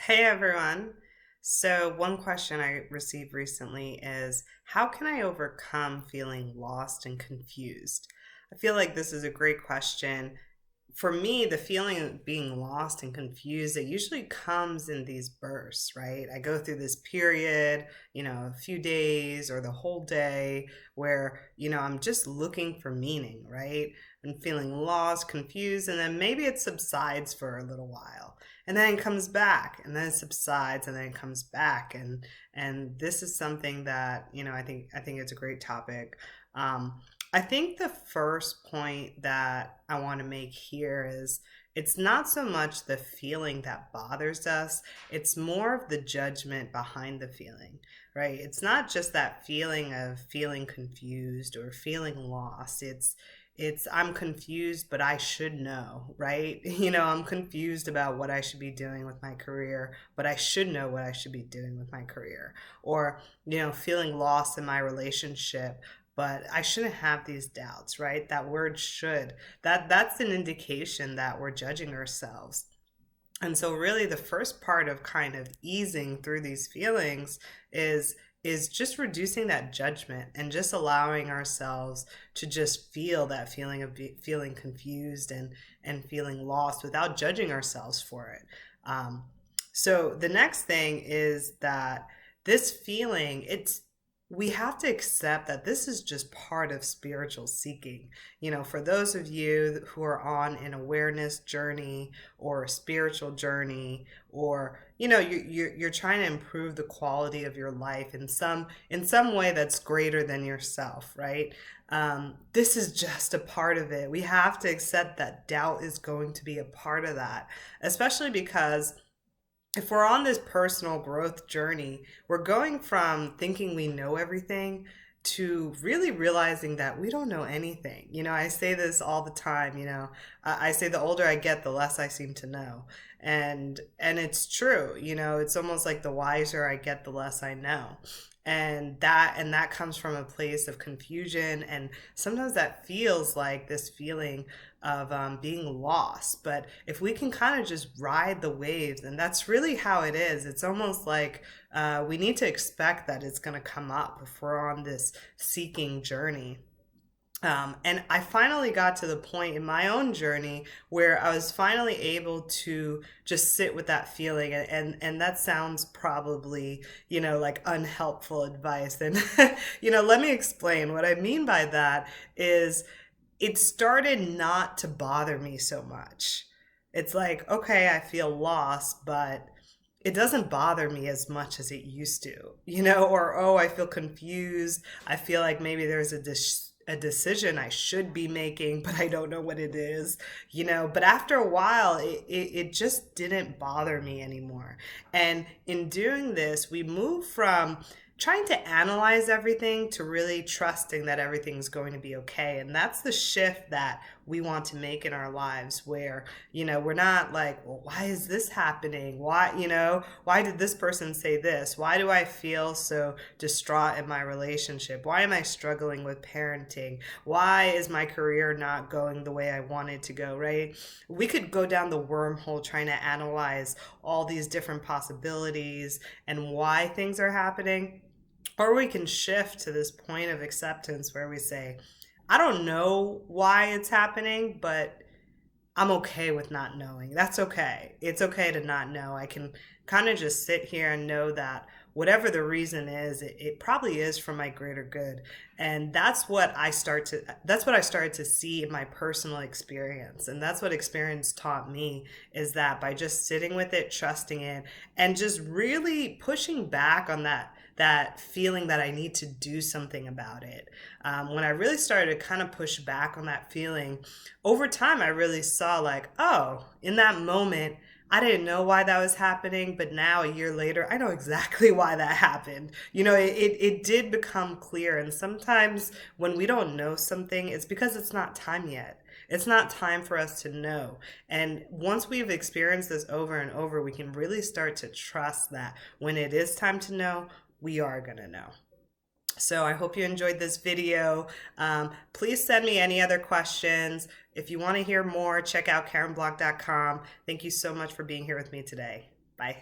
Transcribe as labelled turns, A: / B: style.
A: Hey everyone. So, one question I received recently is how can I overcome feeling lost and confused? I feel like this is a great question. For me, the feeling of being lost and confused, it usually comes in these bursts, right? I go through this period, a few days or the whole day where, I'm just looking for meaning, right? I'm feeling lost, confused, and then maybe it subsides for a little while. And then it comes back, and then it subsides, and then it comes back. And this is something that, I think it's a great topic. I think the first point that I want to make here is it's not so much the feeling that bothers us, it's more of the judgment behind the feeling, right? It's not just that feeling of feeling confused or feeling lost. It's I'm confused, but I should know, right? I'm confused about what I should be doing with my career, but I should know what I should be doing with my career. Or, feeling lost in my relationship, but I shouldn't have these doubts, right? That word should. That's an indication that we're judging ourselves. And so really the first part of kind of easing through these feelings is just reducing that judgment and just allowing ourselves to just feel that feeling of feeling confused and feeling lost without judging ourselves for it. So the next thing is that this feeling, we have to accept that this is just part of spiritual seeking. For those of you who are on an awareness journey or a spiritual journey, or you're trying to improve the quality of your life in some way that's greater than yourself, right? This is just a part of it. We have to accept that doubt is going to be a part of that, especially because if we're on this personal growth journey, we're going from thinking we know everything to really realizing that we don't know anything. I say this all the time, I say the older I get, the less I seem to know. And it's true, it's almost like the wiser I get, the less I know. And that comes from a place of confusion, and sometimes that feels like this feeling of being lost. But if we can kind of just ride the waves, and that's really how it is, it's almost like we need to expect that it's going to come up if we're on this seeking journey. And I finally got to the point in my own journey where I was finally able to just sit with that feeling. And that sounds probably, like unhelpful advice. And, let me explain. What I mean by that is it started not to bother me so much. It's like, okay, I feel lost, but it doesn't bother me as much as it used to, or, oh, I feel confused. I feel like maybe there's a decision I should be making, but I don't know what it is, But after a while, it just didn't bother me anymore. And in doing this, we move from trying to analyze everything to really trusting that everything's going to be okay. And that's the shift that we want to make in our lives where, we're not like, well, why is this happening? Why did this person say this? Why do I feel so distraught in my relationship? Why am I struggling with parenting? Why is my career not going the way I want it to go, right? We could go down the wormhole trying to analyze all these different possibilities and why things are happening. Or we can shift to this point of acceptance where we say, I don't know why it's happening, but I'm okay with not knowing. That's okay. It's okay to not know. I can kind of just sit here and know that whatever the reason is, it probably is for my greater good. And that's what I started to see in my personal experience. And that's what experience taught me, is that by just sitting with it, trusting it, and just really pushing back on that feeling that I need to do something about it. When I really started to kind of push back on that feeling, over time I really saw like, oh, in that moment, I didn't know why that was happening, but now a year later, I know exactly why that happened. It did become clear. And sometimes when we don't know something, it's because it's not time yet. It's not time for us to know. And once we've experienced this over and over, we can really start to trust that when it is time to know, we are going to know. So I hope you enjoyed this video. Please send me any other questions. If you want to hear more, check out KarineBlanc.com. Thank you so much for being here with me today. Bye.